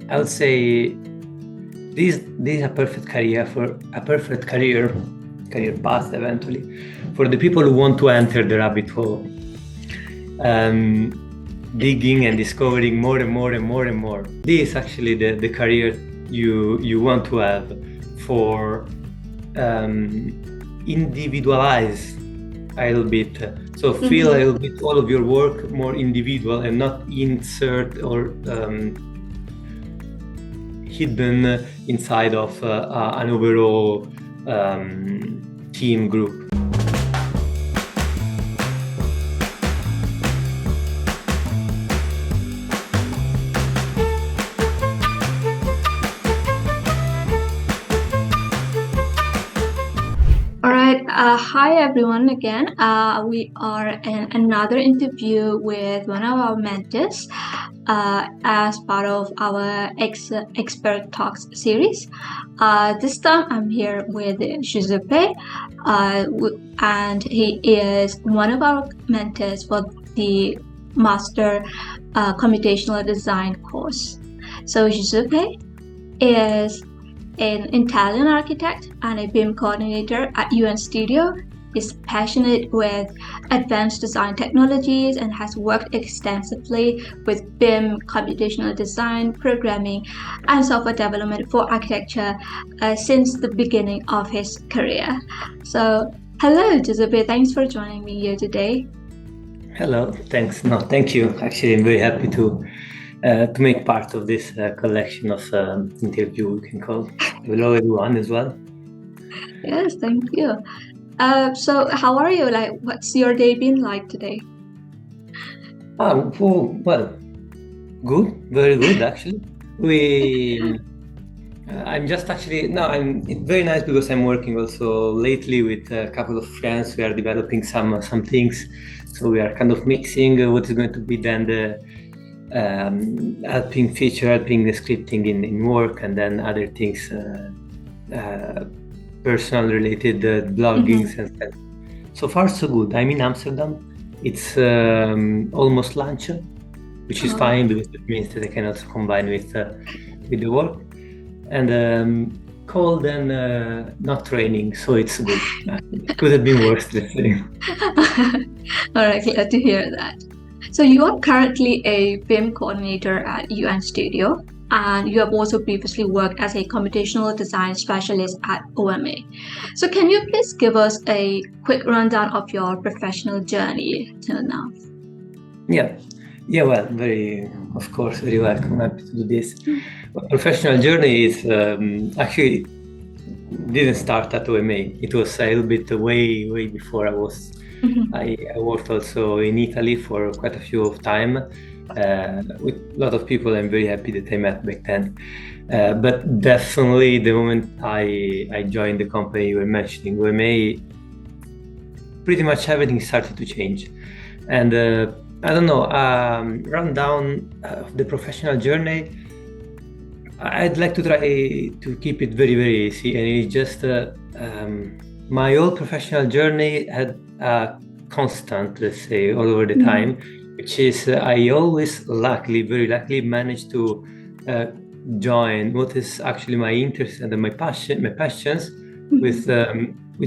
I would say this is a perfect career path eventually for the people who want to enter the rabbit hole, digging and discovering more and more and more and more. This is actually the career you want to have for individualize a little bit, so feel a little bit all of your work more individual and not insert or hidden inside of an overall team group. Hi everyone again. We are in another interview with one of our mentors as part of our Expert Talks series. This time I'm here with Giuseppe and he is one of our mentors for the Master Computational Design course. So Giuseppe is an Italian architect and a BIM coordinator at UNStudio. Is passionate with advanced design technologies and has worked extensively with BIM, computational design, programming, and software development for architecture since the beginning of his career. So, hello, Giuseppe. Thanks for joining me here today. Hello. Thanks. No, thank you. Actually, I'm very happy to make part of this collection of interview we can call. Hello everyone as well. Yes, thank you. So how are you? Like, what's your day been like today? Well, good, very good actually. It's very nice because I'm working also lately with a couple of friends. We are developing some things, so we are kind of mixing what is going to be then the helping the scripting in work, and then other things, personal related bloggings and stuff. So far so good. I'm in Amsterdam. It's almost lunch, which is fine because it means that I can also combine with the work, and cold and not raining, so it's good. It could have been worse, let's say. All right, glad to hear that. So you are currently a BIM coordinator at UNStudio, and you have also previously worked as a computational design specialist at OMA. So can you please give us a quick rundown of your professional journey till now? Yeah, well, very welcome. Happy to do this. Well, professional journey is actually didn't start at OMA. It was a little bit way before I was. I worked also in Italy for quite a few of time with a lot of people I'm very happy that I met back then. But definitely the moment I joined the company you were mentioning, OMA, pretty much everything started to change. And I don't know, rundown of the professional journey, I'd like to try to keep it very easy, and it's just my whole professional journey had a constant, let's say, all over the time, which is I always very luckily managed to join what is actually my interest and my passions with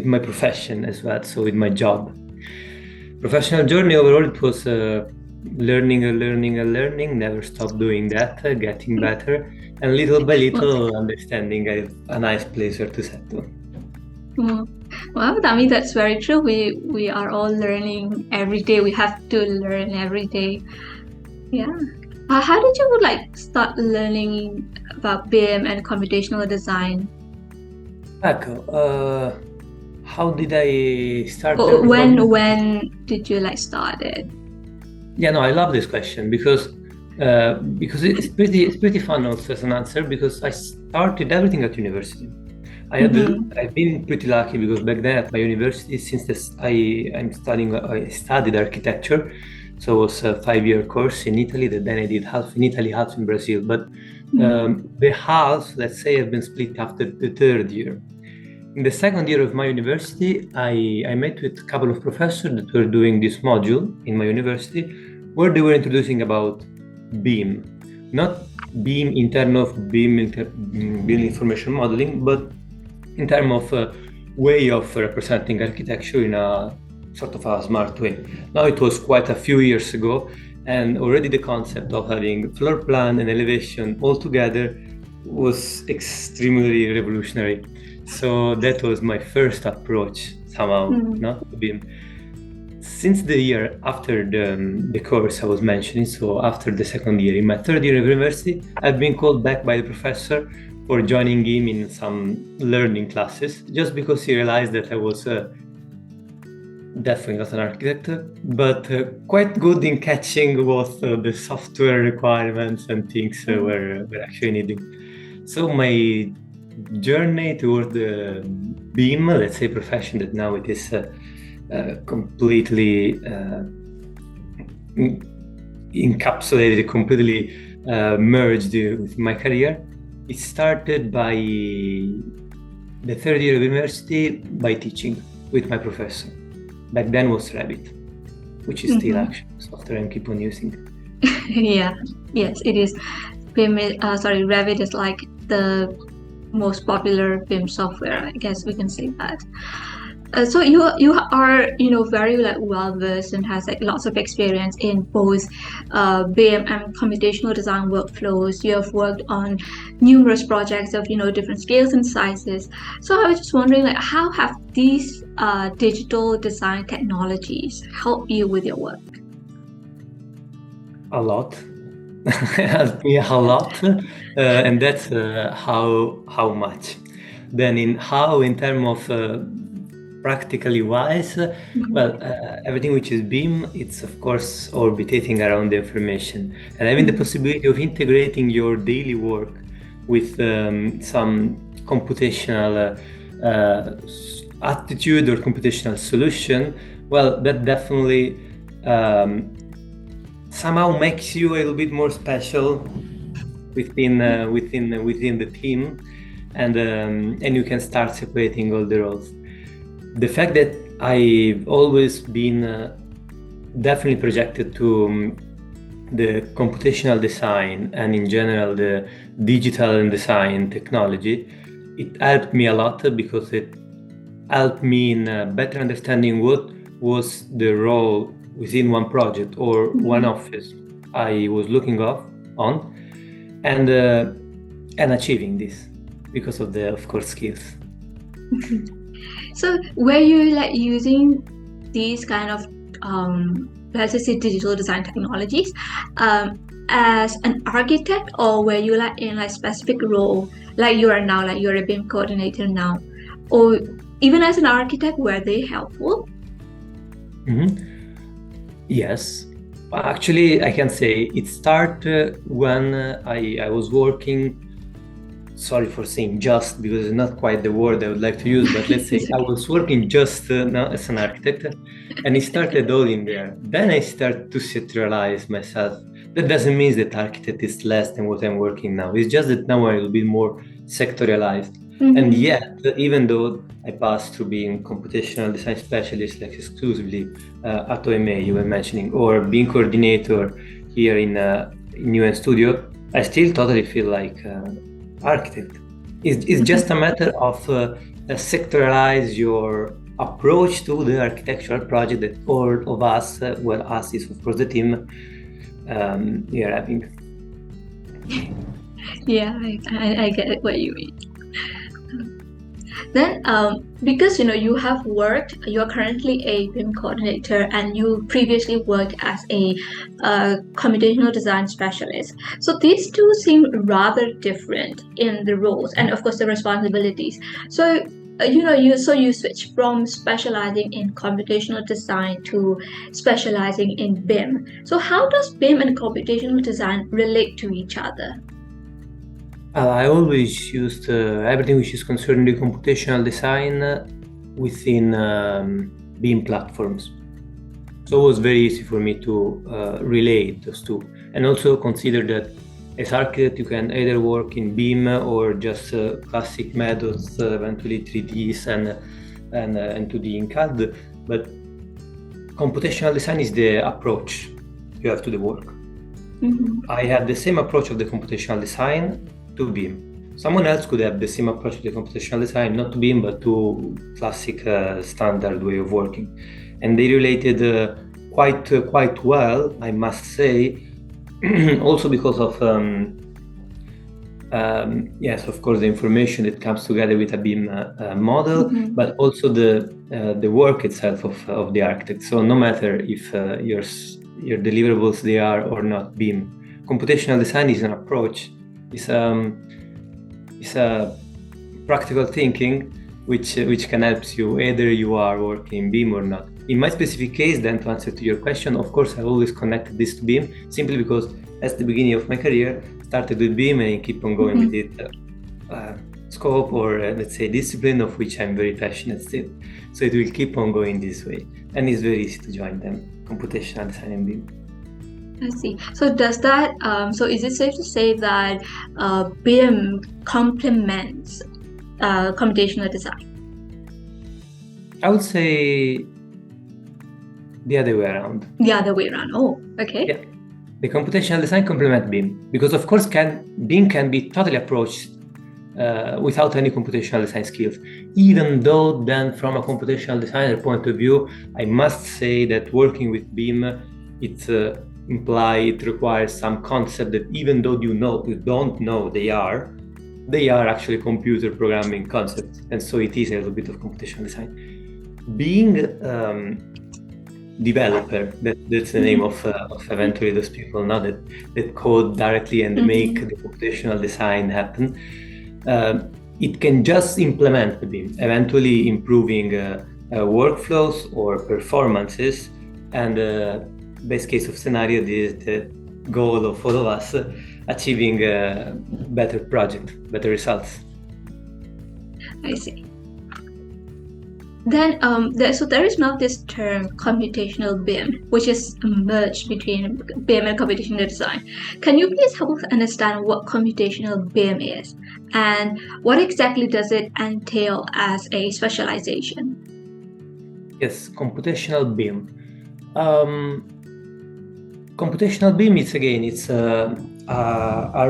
my profession as well, so with my job. Professional journey overall, it was learning, never stop doing that, getting better, and little by little understanding a nice place where to settle. Well, I mean, that's very true. We are all learning every day. We have to learn every day. Yeah. How did you start learning about BIM and computational design? How did I start? When did you start it? Yeah, no, I love this question because it's pretty fun also as an answer, because I started everything at university. I've been pretty lucky because back then at my university, since I studied architecture, so it was a 5-year course in Italy that then I did half in Italy, half in Brazil. But the half, let's say, have been split after the 3rd year. In the 2nd year of my university, I met with a couple of professors that were doing this module in my university, where they were introducing about BIM, not BIM in terms of building information modeling, but in terms of way of representing architecture in a sort of a smart way. Now it was quite a few years ago, and already the concept of having floor plan and elevation all together was extremely revolutionary. So that was my first approach somehow, to BIM. Since the year after the course I was mentioning, so after the second year, in my third year of university, I've been called back by the professor for joining him in some learning classes, just because he realized that I was definitely not an architect, but quite good in catching what the software requirements and things were actually needing. So my journey toward the BIM, let's say profession that now it is completely encapsulated, completely merged with my career. It started by the third year of university by teaching with my professor. Back then was Revit, which is still actually software I keep on using. Yes, it is. Revit is like the most popular BIM software, I guess we can say that. So you are very well versed and has lots of experience in both BIM and computational design workflows. You have worked on numerous projects of different scales and sizes. So I was just wondering, how have these digital design technologies helped you with your work? A lot. Helped me a lot, and that's how much. Then in terms of practically wise, everything which is BIM, it's of course orbitating around the information, and having the possibility of integrating your daily work with some computational attitude or computational solution. Well, that definitely somehow makes you a little bit more special within the team, and you can start separating all the roles. The fact that I've always been definitely projected to the computational design and in general the digital and design technology, it helped me a lot because it helped me in better understanding what was the role within one project or one office I was looking on, and achieving this because of the, of course, skills. So were you using these kind of let's just say digital design technologies as an architect, or were you in a specific role like you are now, like you're a BIM coordinator now, or even as an architect, were they helpful? Yes, actually I can say it started when I was working. Sorry for saying just, because it's not quite the word I would like to use, but let's say I was working just now as an architect, and it started all in there. Then I started to sectorialize myself. That doesn't mean that architect is less than what I'm working now. It's just that now I will be more sectorialized. And yet, even though I passed through being computational design specialist, like exclusively at OMA you were mentioning, or being coordinator here in UNStudio, I still totally feel like architect. It's just a matter of sectorialize your approach to the architectural project that all of us, us is of course the team, we are having. Yeah, I get what you mean. Then, because you're currently a BIM coordinator, and you previously worked as a computational design specialist. So these two seem rather different in the roles and, of course, the responsibilities. So you switch from specializing in computational design to specializing in BIM. So how does BIM and computational design relate to each other? I always used everything which is concerned with computational design within BIM platforms. So it was very easy for me to relate those two, and also consider that as architect you can either work in BIM or just classic methods, eventually 3Ds and 2D in CAD, but computational design is the approach you have to the work. I have the same approach of the computational design to BIM. Someone else could have the same approach to the computational design, not to BIM, but to classic standard way of working. And they related quite well, I must say, also because of, yes, of course, the information that comes together with a BIM model, but also the work itself of the architect. So no matter if your deliverables they are or not BIM, computational design is an approach. It's a practical thinking which can help you either you are working in BIM or not. In my specific case, then to answer to your question, of course, I always connected this to BIM simply because at the beginning of my career, started with BIM and keep on going with it. Scope or let's say discipline of which I'm very passionate still. So it will keep on going this way. And it's very easy to join them, computational design and BIM. I see. So does that, so is it safe to say that BIM complements computational design? I would say the other way around. The other way around. Oh, okay. Yeah. The computational design complements BIM because, of course, BIM can be totally approached without any computational design skills. Even though, then, from a computational designer point of view, I must say that working with BIM, it requires some concept that even though you don't know they are actually computer programming concepts, and so it is a little bit of computational design. Being developer, that's the name of eventually those people now that code directly and make the computational design happen. It can just implement the BIM, eventually improving workflows or performances, and best case of scenario is the goal of all of us, achieving a better project, better results. I see. Then, so there is now this term computational BIM, which is a merge between BIM and computational design. Can you please help us understand what computational BIM is and what exactly does it entail as a specialization? Yes, computational BIM. Computational BIM is again, it's a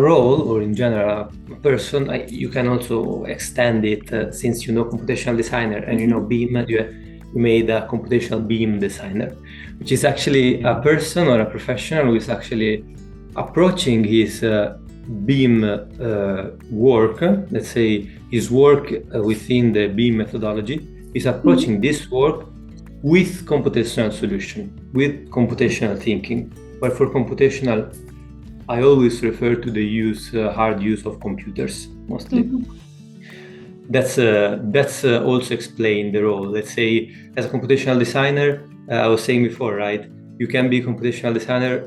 role, or in general a person. You can also extend it since you know computational designer and you know BIM, you made a computational BIM designer, which is actually a person or a professional who is actually approaching his BIM work, let's say his work within the BIM methodology, is approaching this work with computational solution, with computational thinking. But for computational, I always refer to the hard use of computers mostly. That's also explain the role. Let's say as a computational designer, I was saying before, right? You can be a computational designer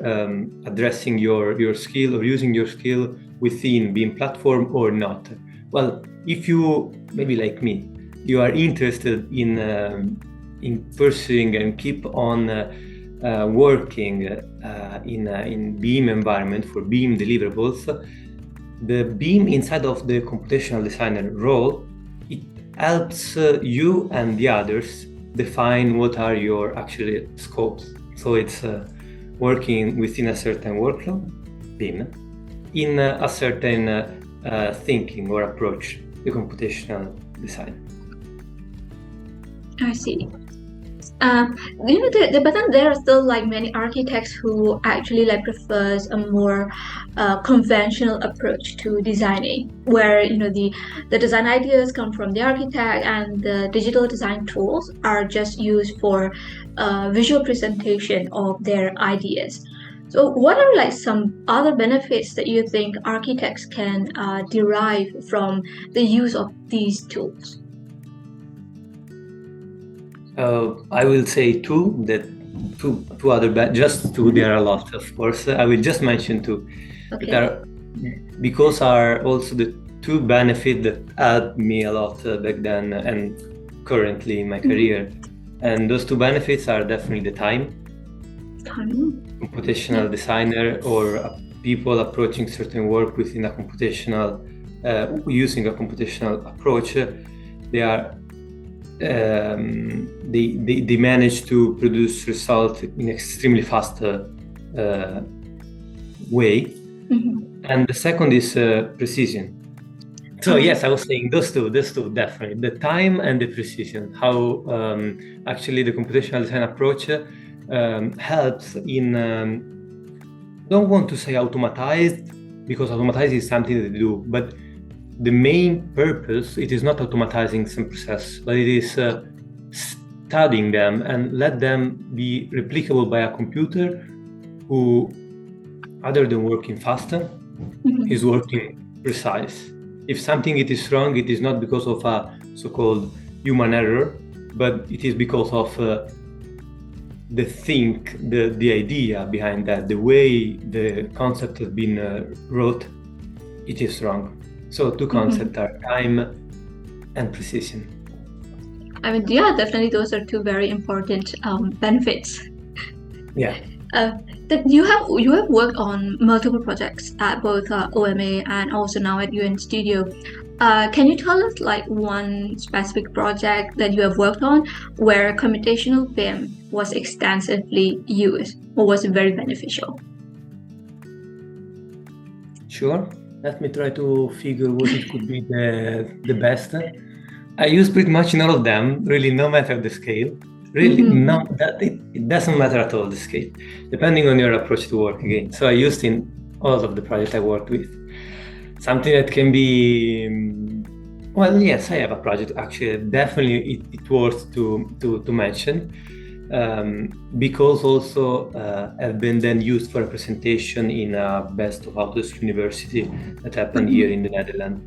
addressing your skill or using your skill within BIM platform or not. Well, if you, maybe like me, you are interested in pursuing and keep on working in BIM environment for BIM deliverables, the BIM inside of the computational designer role, it helps you and the others define what are your actually scopes. So it's working within a certain workflow, BIM, in a certain thinking or approach to computational design. I see. But then there are still like many architects who actually like prefers a more conventional approach to designing, where the design ideas come from the architect and the digital design tools are just used for visual presentation of their ideas. So what are like some other benefits that you think architects can derive from the use of these tools? I will say two other, just two, there are a lot, of course. I will just mention two. Okay. Because are also the two benefits that helped me a lot back then and currently in my career. And those two benefits are definitely the time. Computational designer or people approaching certain work within a computational, using a computational approach, they are they manage to produce results in extremely fast way. And the second is precision. So yes, I was saying those two definitely, the time and the precision, how actually the computational design approach helps in, don't want to say automatized, because automatized is something that they do, but the main purpose, it is not automatizing some process, but it is studying them and let them be replicable by a computer who, other than working faster, is working precise. If something it is wrong, it is not because of a so-called human error, but it is because of the idea behind that, the way the concept has been wrote, it is wrong. So two concepts are time and precision. I mean, yeah, definitely those are two very important benefits. Yeah. That you have worked on multiple projects at both OMA and also now at UNStudio. Can you tell us like one specific project that you have worked on where computational BIM was extensively used or was very beneficial? Sure. Let me try to figure what it could be the best. I use pretty much in all of them, really, no matter the scale. Really, no, that it doesn't matter at all, the scale, depending on your approach to work again. So I used in all of the projects I worked with. Something that can be, well, yes, I have a project, actually, definitely it worth to mention, because also have been then used for a presentation in a Best of Autodesk University that happened here in the Netherlands.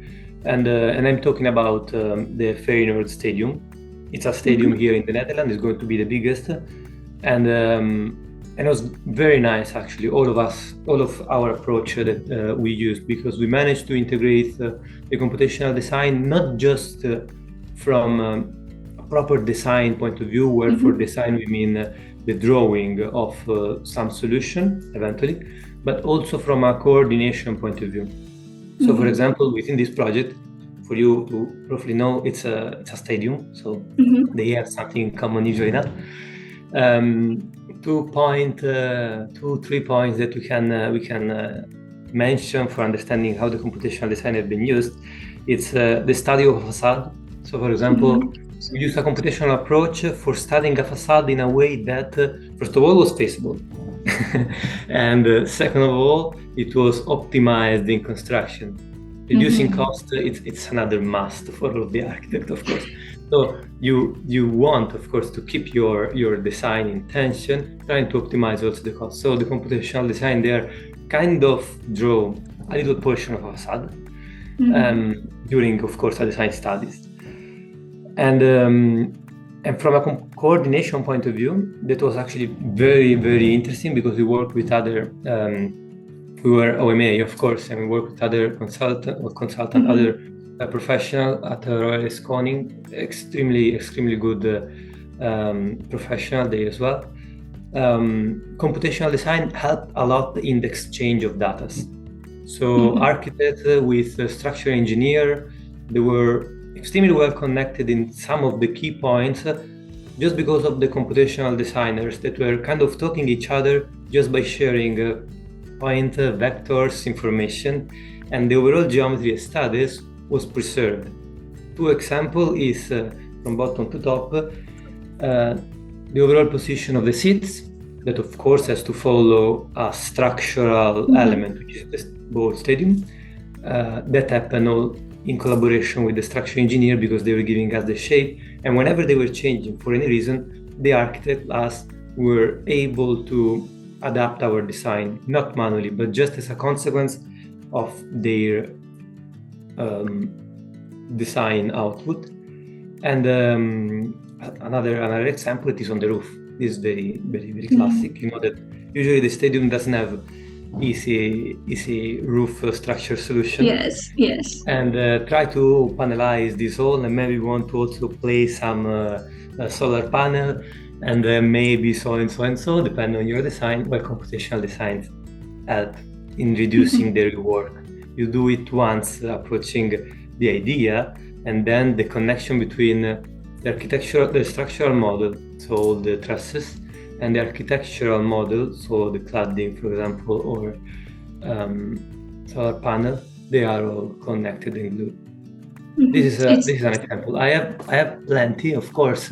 And I'm talking about the Feyenoord Stadium. It's a stadium here in the Netherlands. It's going to be the biggest, and it was very nice actually. All of our approach that we used, because we managed to integrate the computational design not just from a proper design point of view, where for design we mean the drawing of some solution eventually, but also from a coordination point of view. So, for example, within this project, for you to roughly know, it's a stadium, so they have something in common usually enough. 3 points that we can mention for understanding how the computational design has been used. It's the study of a facade. So, for example, we use a computational approach for studying a facade in a way that, first of all, was feasible, and second of all, it was optimized in construction. Reducing cost, it's another must for all of the architect, of course. So you want, of course, to keep your design intention, trying to optimize also the cost. So the computational design there kind of draw a little portion of a facade during, of course, our design studies. And from a coordination point of view, that was actually very, very interesting, because we worked with other we were OMA, of course, and we work with other consultant, other professional at Royal Koning, extremely good professional there as well. Computational design helped a lot in the exchange of data. So architects with structural engineer, they were extremely well connected in some of the key points, just because of the computational designers that were kind of talking each other just by sharing point vectors, information, and the overall geometry studies was preserved. Two examples is from bottom to top, the overall position of the seats, that of course has to follow a structural element, which is the ball stadium. That happened all in collaboration with the structural engineer, because they were giving us the shape, and whenever they were changing for any reason, the architect, us, were able to adapt our design, not manually, but just as a consequence of their design output. And another example, it is on the roof. This is very, very, very classic. You know that usually the stadium doesn't have easy roof structure solution. Yes. And try to panelize this all, and maybe want to also place some solar panel, and maybe so and so, depending on your design. Well, computational designs help in reducing the rework. You do it once, approaching the idea, and then the connection between the structural model, so the trusses, and the architectural model, so the cladding, for example, or solar panel, they are all connected in glue. Mhm. This is an example. I have plenty, of course,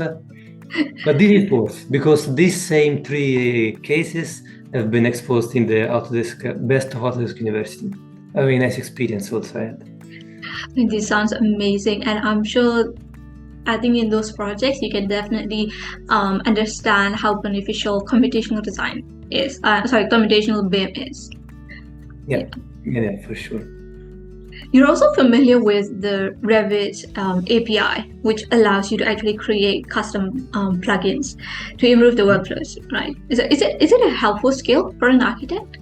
but this is worse because these same three cases have been exposed in the Autodesk Best of Autodesk University. A very nice experience also I had. This sounds amazing, and I'm sure I think in those projects you can definitely understand how beneficial computational design is. Computational BIM is. Yeah, for sure. You're also familiar with the Revit API, which allows you to actually create custom plugins to improve the workflows, right? Is it a helpful skill for an architect?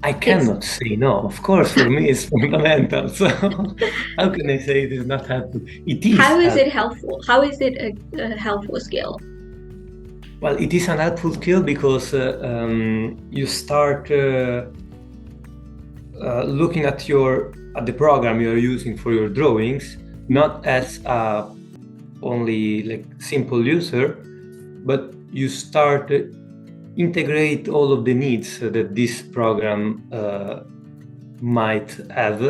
I cannot say no. Of course, for me it's fundamental. So how can I say it is not helpful? It is. How is it helpful? How is it a helpful skill? Well, it is an helpful skill because you start looking at the program you are using for your drawings, not as only like simple user, but you start integrate all of the needs that this program might have.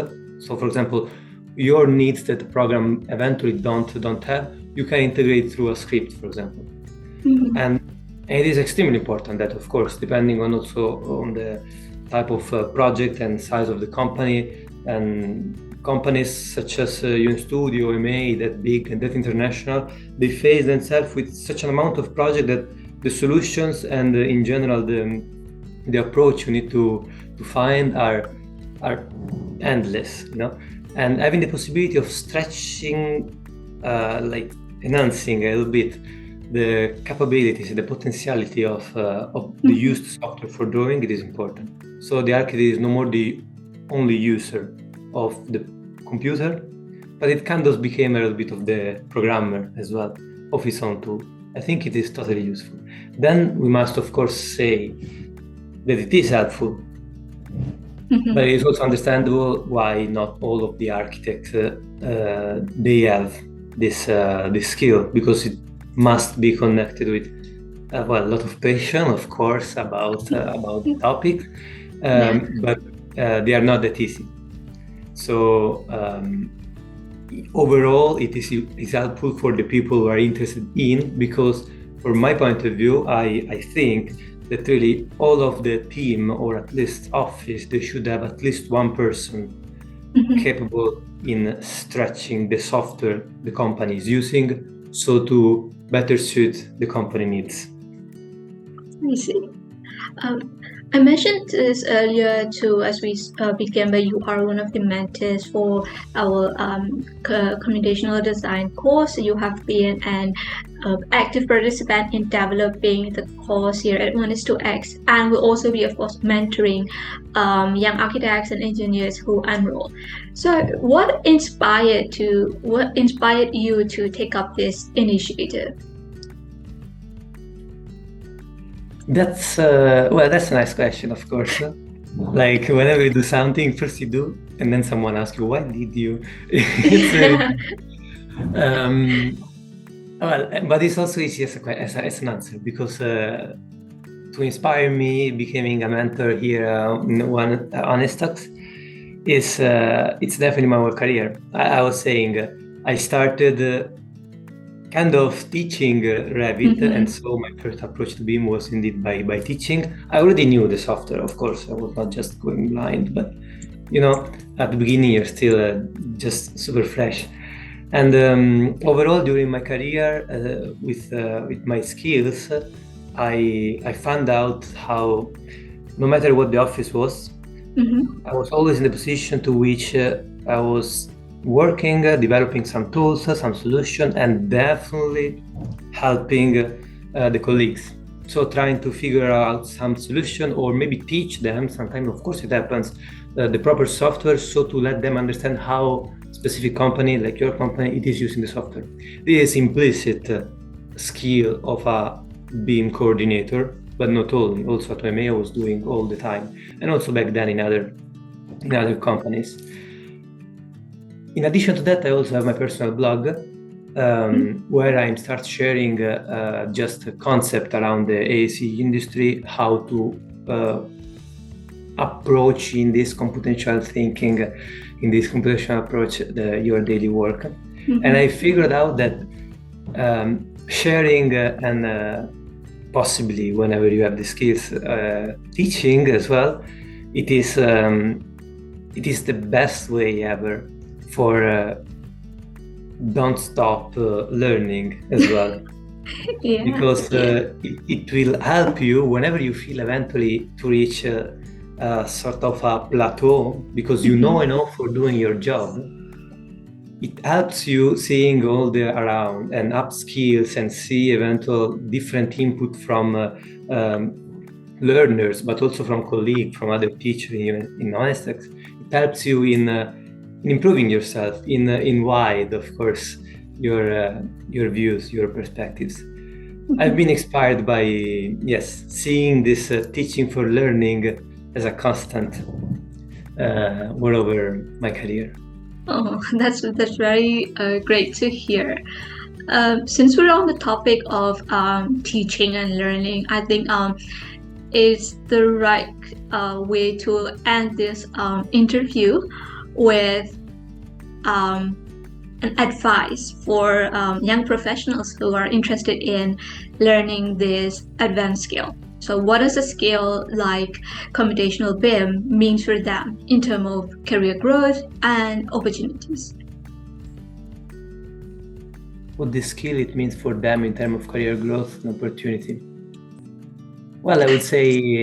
So, for example, your needs that the program eventually don't have, you can integrate through a script, for example. Mm-hmm. And it is extremely important that, of course, depending on also on the type of project and size of the company, and companies such as UNStudio, OMA, that big and that international, they face themselves with such an amount of project that the solutions and in general the approach you need to find are endless, you know. And having the possibility of stretching, like enhancing a little bit the capabilities, the potentiality of the used software for drawing, it is important. So the architect is no more the only user of the computer, but it kind of became a little bit of the programmer as well, of his own tool. I think it is totally useful. Then we must, of course, say that it is helpful, but it is also understandable why not all of the architects they have this skill, because it must be connected with a lot of passion, of course, about the topic, but they are not that easy. So overall, it is helpful for the people who are interested in, because from my point of view, I think that really all of the team, or at least office, they should have at least one person capable in stretching the software the company is using, so to better suit the company needs. I see. I mentioned this earlier too, as we began, but you are one of the mentors for our computational design course. You have been an active participant in developing the course here at Oneistox, and will also be, of course, mentoring young architects and engineers who enroll. So, what inspired you to take up this initiative? That's a nice question, of course. Like whenever you do something, first you do, and then someone asks you, why did you? But it's also easy as an answer, because to inspire me becoming a mentor here on Oneistox is it's definitely my work career. I was saying I started kind of teaching Revit, and so my first approach to BIM was indeed by teaching. I already knew the software, of course. I was not just going blind, but you know, at the beginning you're still just super fresh. And overall, during my career, with my skills, I found out how, no matter what the office was, I was always in the position to which I was working, developing some tools, some solution, and definitely helping the colleagues. So trying to figure out some solution, or maybe teach them, sometimes of course it happens, the proper software, so to let them understand how specific company, like your company, it is using the software. This is implicit skill of a BIM coordinator, but not only, also at OMA I was doing all the time, and also back then in other companies. In addition to that, I also have my personal blog, where I start sharing just a concept around the AEC industry, how to approach in this computational thinking, in this computational approach, your daily work. And I figured out that sharing and possibly whenever you have the skills, teaching as well, it is the best way ever for don't stop learning as well. Yeah. Because it will help you whenever you feel eventually to reach sort of a plateau, because you know enough for doing your job. It helps you seeing all the around and up skills and see eventual different input from learners, but also from colleagues, from other teachers in Oneistox. It helps you in improving yourself, in wide, of course, your views, your perspectives. I've been inspired by seeing this teaching for learning as a constant all over my career. Oh, that's very great to hear. Since we're on the topic of teaching and learning, I think it's the right way to end this interview with an advice for young professionals who are interested in learning this advanced skill. So what does a skill like computational BIM mean for them in terms of career growth and opportunities? What the skill it means for them in terms of career growth and opportunity? Well, I would say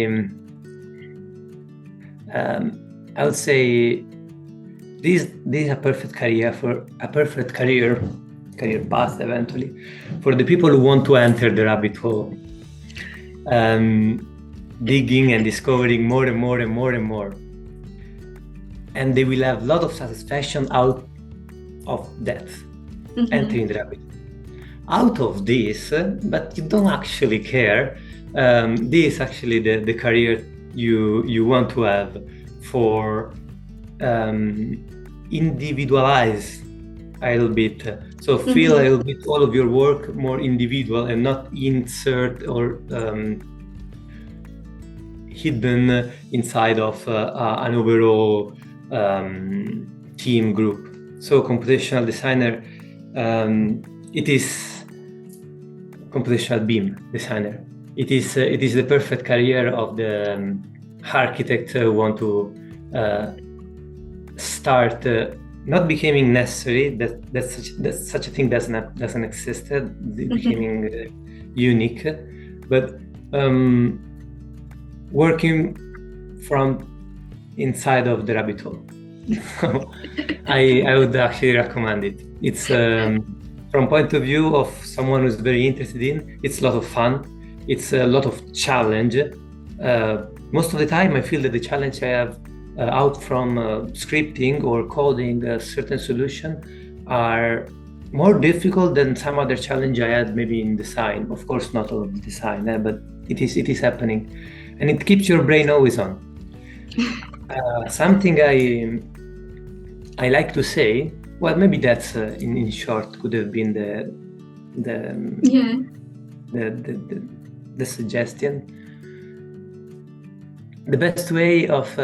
this is a perfect career path eventually for the people who want to enter the rabbit hole, digging and discovering more and more and more and more, and they will have a lot of satisfaction out of that, entering the rabbit hole. Out of this, but you don't actually care. This is actually the career you want to have for individualize a little bit, so feel a little bit all of your work more individual and not insert or hidden inside of an overall team group. So computational designer, it is computational BIM designer. It is the perfect career of the architect who want to start not becoming necessary. That such a thing doesn't exist. Becoming unique, but working from inside of the rabbit hole. I would actually recommend it. It's from point of view of someone who's very interested in. It's a lot of fun. It's a lot of challenge. Most of the time, I feel that the challenge I have out from scripting or coding a certain solution are more difficult than some other challenge I had maybe in design. Of course, not all of the design, but it is happening, and it keeps your brain always on. Something I like to say. Well, maybe that's in short could have been the suggestion. The best way of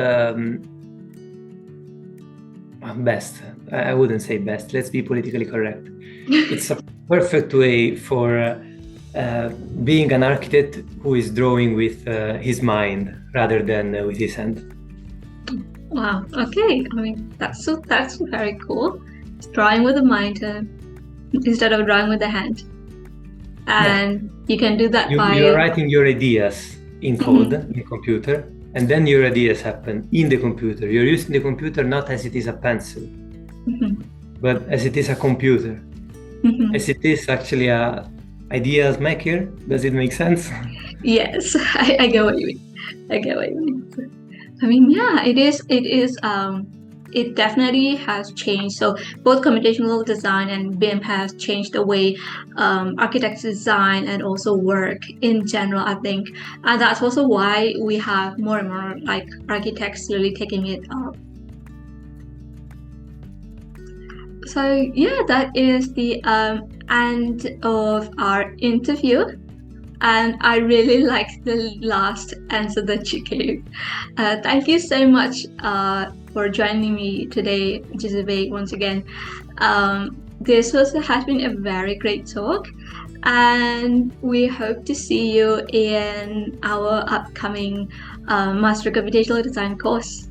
best, I wouldn't say best, let's be politically correct. It's a perfect way for being an architect who is drawing with his mind rather than with his hand. Wow, okay. I mean, that's very cool. It's drawing with the mind instead of drawing with the hand. And you can do that by... You're writing your ideas in code, in computer, and then your ideas happen in the computer. You're using the computer not as it is a pencil, but as it is a computer, as it is actually a ideas maker. Does it make sense? Yes, I get what you mean. I mean, yeah, it is. It definitely has changed. So both computational design and BIM has changed the way architects design and also work in general, I think. And that's also why we have more and more like architects really taking it up. So yeah, that is the end of our interview. And I really liked the last answer that you gave. Thank you so much for joining me today, Giuseppe, once again. This has been a very great talk, and we hope to see you in our upcoming Master Computational Design course.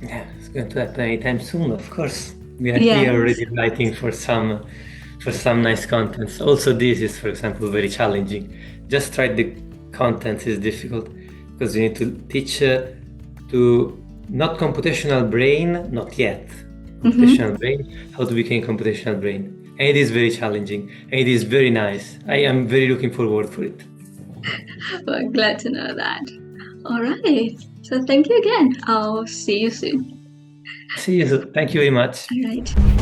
Yeah, it's going to happen anytime soon, of course. We are here already writing for some nice contents. Also, this is, for example, very challenging. Just write the content is difficult because you need to teach to not computational brain, not yet. Computational brain, how to become computational brain. And it is very challenging and it is very nice. I am very looking forward for it. Well, glad to know that. All right. So thank you again. I'll see you soon. See you soon. Thank you very much. All right.